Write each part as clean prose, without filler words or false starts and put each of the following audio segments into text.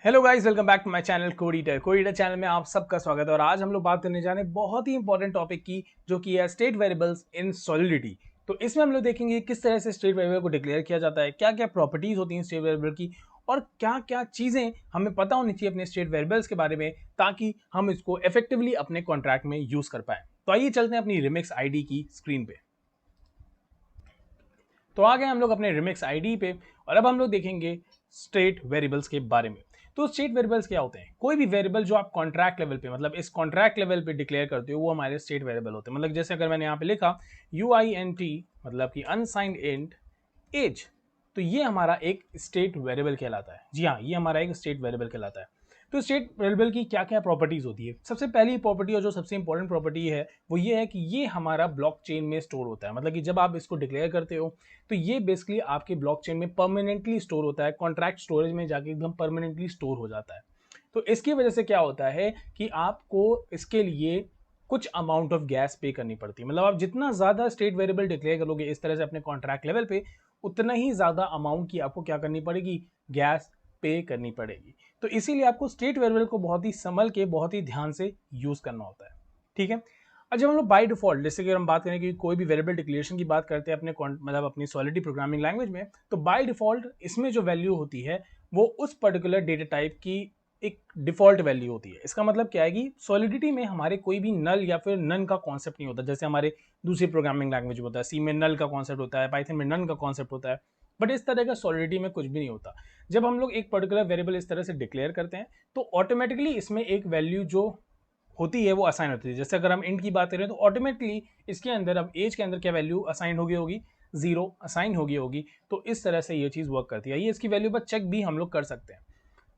Hello guys, welcome back to my channel कोडीटर channel में आप सबका स्वागत है। और आज हम लोग बात करने जा रहे हैं बहुत ही इंपॉर्टेंट टॉपिक की, जो कि है स्टेट वेरिएबल्स इन सॉलिडिटी। तो इसमें हम लोग देखेंगे किस तरह से स्टेट वेरिएबल को डिक्लेयर किया जाता है, क्या क्या प्रॉपर्टीज होती हैं स्टेट वेरिएबल की, और क्या क्या चीजें हमें पता होनी चाहिए अपने स्टेट वेरिएबल्स के बारे में, ताकि हम इसको इफेक्टिवली अपने कॉन्ट्रैक्ट में यूज कर पाए। तो आइए चलते हैं अपनी रिमिक्स आईडी की स्क्रीन पे। तो आ गए हम लोग अपने रिमिक्स आईडी पे, और अब हम लोग देखेंगे स्टेट वेरिएबल्स के बारे में। तो स्टेट वेरिएबल्स क्या होते हैं? कोई भी वेरिएबल जो आप कॉन्ट्रैक्ट लेवल पे, मतलब इस कॉन्ट्रैक्ट लेवल पे डिक्लेयर करते हो, वो हमारे स्टेट वेरिएबल होते हैं। मतलब जैसे अगर मैंने यहाँ पे लिखा UINT, मतलब कि अनसाइंड इंट एज, तो ये हमारा एक स्टेट वेरिएबल कहलाता है। जी हाँ, ये हमारा एक स्टेट वेरिएबल कहलाता है। तो स्टेट वेरिएबल की क्या क्या प्रॉपर्टीज होती है? सबसे पहली प्रॉपर्टी और जो सबसे इंपॉर्टेंट प्रॉपर्टी है वो ये है कि ये हमारा ब्लॉकचेन में स्टोर होता है। मतलब कि जब आप इसको डिक्लेयर करते हो तो ये बेसिकली आपके ब्लॉकचेन में परमानेंटली स्टोर होता है, कॉन्ट्रैक्ट स्टोरेज में जाके एकदम परमानेंटली स्टोर हो जाता है। तो इसकी वजह से क्या होता है कि आपको इसके लिए कुछ अमाउंट ऑफ गैस पे करनी पड़ती है। मतलब आप जितना ज़्यादा स्टेट वेरिएबल डिक्लेयर करोगे इस तरह से अपने कॉन्ट्रैक्ट लेवल पे, उतना ही ज़्यादा अमाउंट की आपको क्या करनी पड़ेगी, गैस पे करनी पड़ेगी। तो इसीलिए आपको स्टेट वेरिएबल को बहुत ही संभल के, बहुत ही ध्यान से यूज़ करना होता है। ठीक है। अब जब हम लोग बाय डिफॉल्ट, जैसे कि हम बात करें कि कोई भी वेरिएबल डिक्लेरेशन की बात करते हैं अपने मतलब अपनी सॉलिडिटी प्रोग्रामिंग लैंग्वेज में, तो बाय डिफॉल्ट इसमें जो वैल्यू होती है वो उस पर्टिकुलर डेटा टाइप की एक डिफॉल्ट वैल्यू होती है। इसका मतलब क्या है कि सॉलिडिटी में हमारे कोई भी नल या फिर नन का कॉन्सेप्ट नहीं होता, जैसे हमारे दूसरी प्रोग्रामिंग लैंग्वेज में होता है। सी में नल का कॉन्सेप्ट होता है, पाइथन में नन का कॉन्सेप्ट होता है, बट इस तरह का सॉलिडिटी में कुछ भी नहीं होता। जब हम लोग एक पर्टिकुलर वेरिएबल इस तरह से डिक्लेयर करते हैं तो ऑटोमेटिकली इसमें एक वैल्यू जो होती है वो असाइन होती है। जैसे अगर हम इंट की बात करें तो ऑटोमेटिकली इसके अंदर, अब एज के अंदर क्या वैल्यू असाइन होगी 0 असाइन होगी। तो इस तरह से ये चीज़ वर्क करती है। ये इसकी वैल्यू पर चेक भी हम लोग कर सकते हैं।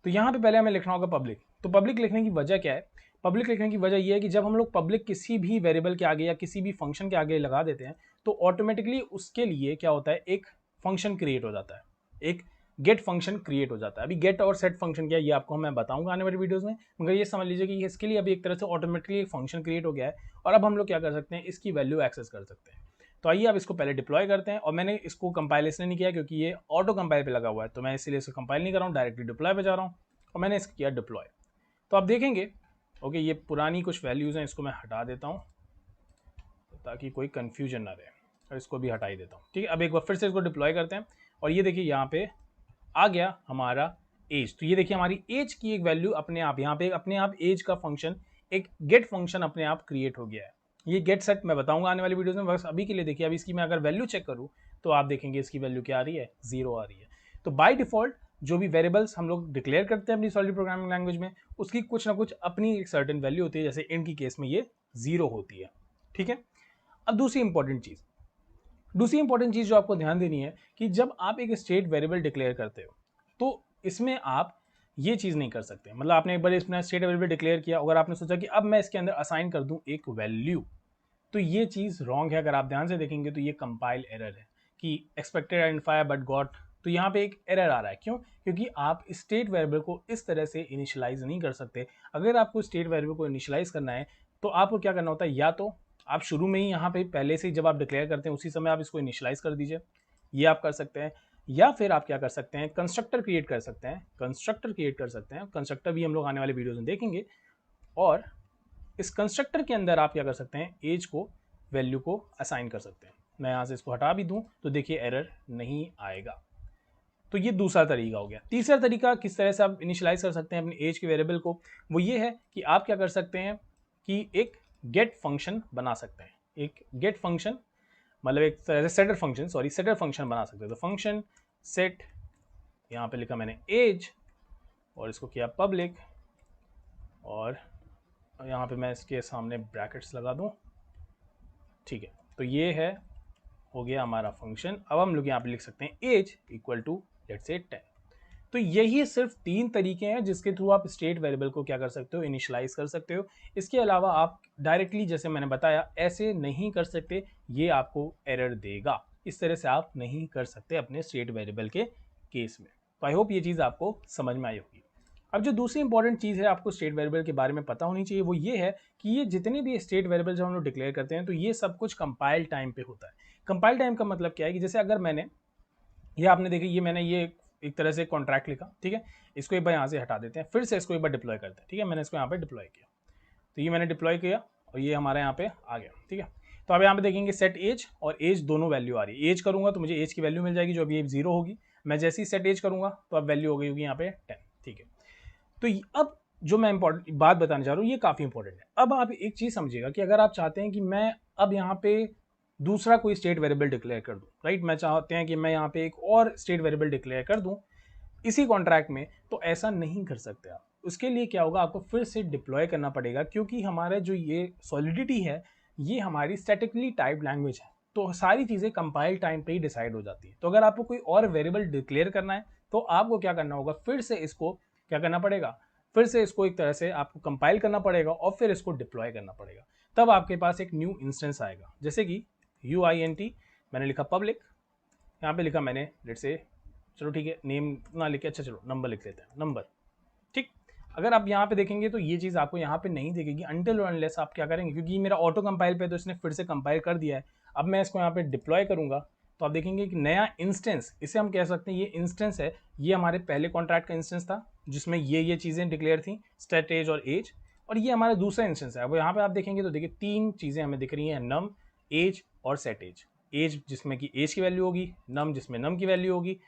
तो यहाँ पे पहले हमें लिखना होगा पब्लिक। तो पब्लिक लिखने की वजह क्या है? पब्लिक लिखने की वजह यह है कि जब हम लोग पब्लिक किसी भी वेरिएबल के आगे या किसी भी फंक्शन के आगे लगा देते हैं तो ऑटोमेटिकली उसके लिए क्या होता है, एक फंक्शन क्रिएट हो जाता है, एक गेट फंक्शन क्रिएट हो जाता है। अभी गेट और सेट फंक्शन क्या है ये आपको मैं बताऊंगा आने वाली वीडियोस में, मगर ये समझ लीजिए कि इसके लिए अभी एक तरह से ऑटोमेटिकली एक फंक्शन क्रिएट हो गया है, और अब हम लोग क्या कर सकते हैं, इसकी वैल्यू एक्सेस कर सकते हैं। तो आइए अब इसको पहले डिप्लॉय करते हैं। और मैंने इसको कंपाइल इसलिए नहीं किया क्योंकि ये ऑटो कंपाइल पे लगा हुआ है, तो मैं इसीलिए इसको कंपाइल नहीं कर रहा हूँ, डायरेक्टली डिप्लॉय पे जा रहा हूँ और मैंने इसको किया डिप्लॉय। तो आप देखेंगे ओके, ये पुरानी कुछ वैल्यूज़ हैं, इसको मैं हटा देता हूँ ताकि कोई कन्फ्यूजन ना रहे, और इसको भी हटा ही देता हूँ। ठीक है, अब एक बार फिर से इसको डिप्लॉय करते हैं और ये देखिए यहाँ पे आ गया हमारा एज। तो ये देखिए हमारी एज की एक वैल्यू अपने आप यहाँ पे अपने आप एज का फंक्शन, एक गेट फंक्शन अपने आप क्रिएट हो गया है। ये गेट सेट मैं बताऊंगा आने वाली वीडियोस में, बस अभी के लिए देखिए अब इसकी मैं अगर वैल्यू चेक करूँ तो आप देखेंगे इसकी वैल्यू क्या आ रही है, 0 आ रही है। तो बाय डिफॉल्ट जो भी वेरिएबल्स हम लोग डिक्लेयर करते हैं अपनी सॉलिड प्रोग्रामिंग लैंग्वेज में, उसकी कुछ ना कुछ अपनी एक सर्टेन वैल्यू होती है। जैसे int की केस में ये 0 होती है। ठीक है। अब दूसरी इंपॉर्टेंट चीज जो आपको ध्यान देनी है कि जब आप एक स्टेट वेरिएबल डिक्लेयर करते हो तो इसमें आप ये चीज नहीं कर सकते। मतलब आपने एक बार इसमें स्टेट वेरिएबल डिक्लेयर किया, अगर आपने सोचा कि अब मैं इसके अंदर असाइन कर दूं एक वैल्यू, तो ये चीज रॉन्ग है। अगर आप ध्यान से देखेंगे तो ये कंपाइल एरर है कि एक्सपेक्टेड आइडेंटिफायर बट गॉट। तो यहाँ पे एक एरर आ रहा है, क्यों? क्योंकि आप स्टेट वेरिएबल को इस तरह से इनिशियलाइज नहीं कर सकते। अगर आपको स्टेट वेरिएबल को इनिशियलाइज करना है तो आपको क्या करना होता है, या तो आप शुरू में ही यहाँ पे पहले से जब आप डिक्लेयर करते हैं उसी समय आप इसको इनिशियलाइज कर दीजिए, ये आप कर सकते हैं। या फिर आप क्या कर सकते हैं, कंस्ट्रक्टर क्रिएट कर सकते हैं। कंस्ट्रक्टर भी हम लोग आने वाले वीडियोस में देखेंगे। और इस कंस्ट्रक्टर के अंदर आप क्या कर सकते हैं, एज को वैल्यू को असाइन कर सकते हैं। मैं यहाँ से इसको हटा भी दूँ तो देखिए एरर नहीं आएगा। तो ये दूसरा तरीका हो गया। तीसरा तरीका किस तरह से आप इनिशियलाइज कर सकते हैं अपने एज के वेरिएबल को, वो ये है कि आप क्या कर सकते हैं कि एक गेट फंक्शन बना सकते हैं। एक गेट फंक्शन मतलब एक तरह से सेटर फंक्शन बना सकते हैं। तो फंक्शन सेट, यहाँ पे लिखा मैंने एज और इसको किया पब्लिक, और यहाँ पे मैं इसके सामने ब्रैकेट्स लगा दूँ। ठीक है, तो ये है, हो गया हमारा फंक्शन। अब हम लोग यहाँ पे लिख सकते हैं as equal to let's say 10। तो यही सिर्फ 3 तरीके हैं जिसके थ्रू आप स्टेट वेरिएबल को क्या कर सकते हो, इनिशियलाइज कर सकते हो। इसके अलावा आप डायरेक्टली जैसे मैंने बताया ऐसे नहीं कर सकते, ये आपको एरर देगा। इस तरह से आप नहीं कर सकते अपने स्टेट वेरिएबल के केस में। तो आई होप ये चीज़ आपको समझ में आई होगी। अब जो दूसरी इंपॉर्टेंट चीज़ है आपको स्टेट वेरिएबल के बारे में पता होनी चाहिए, वो ये है कि ये जितने भी स्टेट वेरिएबल जब हम लोग डिक्लेयर करते हैं तो ये सब कुछ कंपाइल टाइम पे होता है। कंपाइल टाइम का मतलब क्या है कि जैसे अगर मैंने ये आपने देखी, ये मैंने ये एक तरह से कॉन्ट्रैक्ट लिखा, ठीक है। इसको एक बार यहाँ से हटा देते हैं, फिर से इसको एक बार डिप्लॉय करते हैं, ठीक है। मैंने इसको यहाँ पे डिप्लॉय किया, तो ये मैंने डिप्लॉय किया और ये हमारे यहाँ पे आ गया, ठीक है। तो अब यहाँ पे देखेंगे सेट एज और एज दोनों वैल्यू आ रही है। एज करूँगा तो मुझे एज की वैल्यू मिल जाएगी जो अभी 0 होगी। मैं जैसे ही सेट एज करूँगा तो अब वैल्यू हो गई होगी यहाँ पे 10, ठीक है। तो अब जो मैं इंपॉर्टेंट बात बताना चाह रहा हूँ ये काफ़ी इंपॉर्टेंट है। अब आप एक चीज़ समझिएगा कि अगर आप चाहते हैं कि मैं अब यहाँ पे दूसरा कोई स्टेट वेरिएबल डिक्लेयर कर दूँ, राइट, मैं चाहते हैं कि मैं यहाँ पे एक और स्टेट वेरिएबल डिक्लेयर कर दूँ इसी कॉन्ट्रैक्ट में, तो ऐसा नहीं कर सकते आप। उसके लिए क्या होगा, आपको फिर से डिप्लॉय करना पड़ेगा, क्योंकि हमारा जो ये सॉलिडिटी है ये हमारी स्टैटिकली टाइप्ड लैंग्वेज है, तो सारी चीज़ें कंपाइल टाइम पे ही डिसाइड हो जाती है। तो अगर आपको कोई और वेरिएबल डिक्लेयर करना है तो आपको क्या करना होगा, फिर से इसको क्या करना पड़ेगा, फिर से इसको एक तरह से आपको कंपाइल करना पड़ेगा और फिर इसको डिप्लॉय करना पड़ेगा। तब आपके पास एक न्यू इंस्टेंस आएगा, जैसे कि UINT मैंने लिखा पब्लिक, यहाँ पे लिखा मैंने लेट्स से, चलो ठीक है नेम ना लिखे, अच्छा चलो नंबर लिख लेते हैं, नंबर, ठीक। अगर आप यहाँ पे देखेंगे तो ये चीज़ आपको यहाँ पे नहीं दिखेगी अनटिल और अनलेस आप क्या करेंगे, क्योंकि मेरा ऑटो कंपाइल पे तो इसने फिर से कंपाइल कर दिया है। अब मैं इसको यहाँ पे डिप्लॉय करूँगा तो आप देखेंगे कि नया इंस्टेंस, इसे हम कह सकते हैं ये इंस्टेंस है, ये हमारे पहले कॉन्ट्रैक्ट का इंस्टेंस था जिसमें ये चीज़ें डिक्लेयर थी, स्टेट एज और एज, और ये हमारा दूसरा इंस्टेंस है। अब यहाँ पे आप देखेंगे तो देखिए 3 चीज़ें हमें दिख रही हैं, नम, एज और सेट एज। एज जिसमें कि एज की वैल्यू होगी, नम जिसमें नम की वैल्यू होगी,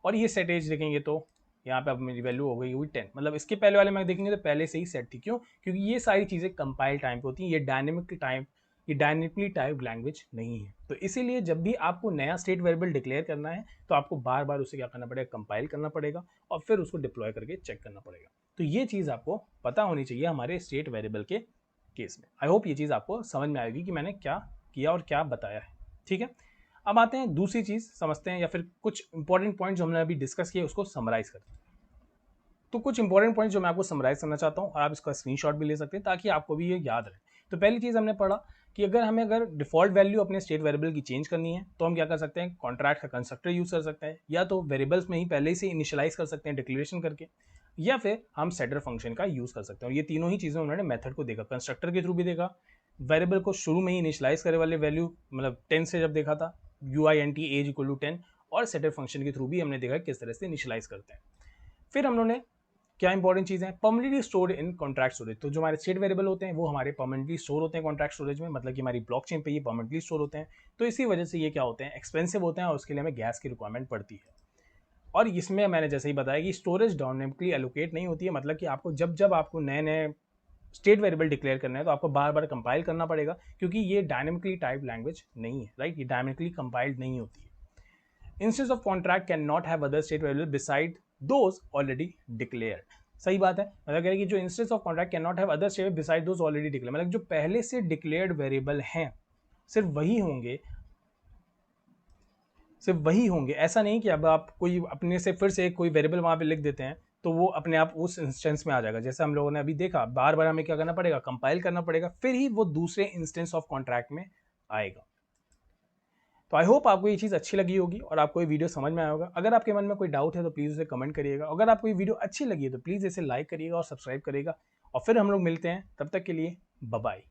और ये सेट एज देखेंगे तो यहाँ पे अब मेरी वैल्यू हो गई हुई 10। मतलब इसके पहले वाले में देखेंगे तो पहले से ही सेट थी। क्यों? क्योंकि ये सारी चीज़ें कंपाइल टाइम पे होती हैं, ये डायनेमिकली टाइप लैंग्वेज नहीं है। तो इसीलिए जब भी आपको नया स्टेट वेरिएबल डिक्लेयर करना है तो आपको बार बार उसे क्या करना पड़ेगा, कंपाइल करना पड़ेगा और फिर उसको डिप्लॉय करके चेक करना पड़ेगा। तो ये चीज़ आपको पता होनी चाहिए हमारे स्टेट वेरिएबल के केस में। आई होप ये चीज़ आपको समझ में आएगी कि मैंने क्या किया और क्या बताया है, ठीक है। अब आते हैं दूसरी चीज़ समझते हैं, या फिर कुछ इंपॉर्टेंट पॉइंट जो हमने अभी डिस्कस किए उसको समराइज करते हैं। तो कुछ इंपॉर्टेंट पॉइंट जो मैं आपको समराइज करना चाहता हूँ, और आप इसका स्क्रीनशॉट भी ले सकते हैं ताकि आपको भी ये याद रहे। तो पहली चीज़ हमने पढ़ा कि अगर डिफॉल्ट वैल्यू अपने स्टेट वेरिएबल की चेंज करनी है तो हम क्या कर सकते हैं, कॉन्ट्रैक्ट का कंस्ट्रक्टर यूज कर सकते हैं, या तो वेरिएबल्स में ही पहले से इनिशियलाइज कर सकते हैं डिक्लेरेशन करके, या फिर हम सेटर फंक्शन का यूज कर सकते हैं। और ये तीनों ही चीज़ें उन्होंने मेथड को देखा, कंस्ट्रक्टर के थ्रू भी देखा, वेरिएबल को शुरू में ही इनिशियलाइज करे वाले वैल्यू मतलब 10 से जब देखा था UINT एज इक्वल टू 10, और सेटर फंक्शन के थ्रू भी हमने देखा किस तरह से इनिशियलाइज करते हैं। फिर हम लोगों ने क्या इंपॉर्टेंट चीज़ है, permanently stored in contract storage. तो जो हमारे स्टेट वेरिएबल होते हैं वो हमारे परमानेंटली स्टोर होते हैं कॉन्ट्रैक्ट स्टोरेज में, मतलब कि हमारी ब्लॉकचेन पे ये परमानेंटली स्टोर होते हैं। तो इसी वजह से ये क्या होते हैं, एक्सपेंसिव होते हैं और उसके लिए हमें गैस की रिक्वायरमेंट पड़ती है। और इसमें मैंने जैसे ही बताया कि स्टोरेज डायनेमिकली एलोकेट नहीं होती है, मतलब कि आपको जब आपको नए नए स्टेट वेरिएबल डिक्लेयर करना है तो आपको बार बार कंपाइल करना पड़ेगा, क्योंकि ये डायनेमिकली टाइप लैंग्वेज नहीं है, राइट, ये डायनेमिकली कंपाइल्ड नहीं होती है। Instance of contract can not have other state variable beside those already declared. सही बात है, मतलब कह रहे हैं कि जो instance of contract can not have other state beside those already declared, मतलब जो पहले से डिक्लेयर्ड वेरिएबल हैं सिर्फ वही होंगे, ऐसा नहीं कि अब आप कोई अपने से फिर से कोई वेरिएबल वहां पे लिख देते हैं तो वो अपने आप उस इंस्टेंस में आ जाएगा। जैसे हम लोगों ने अभी देखा, बार बार हमें क्या करना पड़ेगा, कंपाइल करना पड़ेगा, फिर ही वो दूसरे इंस्टेंस ऑफ कॉन्ट्रैक्ट में आएगा। तो आई होप आपको ये चीज़ अच्छी लगी होगी और आपको ये वीडियो समझ में आया होगा। अगर आपके मन में कोई डाउट है तो प्लीज़ उसे कमेंट करिएगा। अगर आपको ये वीडियो अच्छी लगी है तो प्लीज़ इसे लाइक करिएगा और सब्सक्राइब करिएगा, और फिर हम लोग मिलते हैं, तब तक के लिए बाय बाय।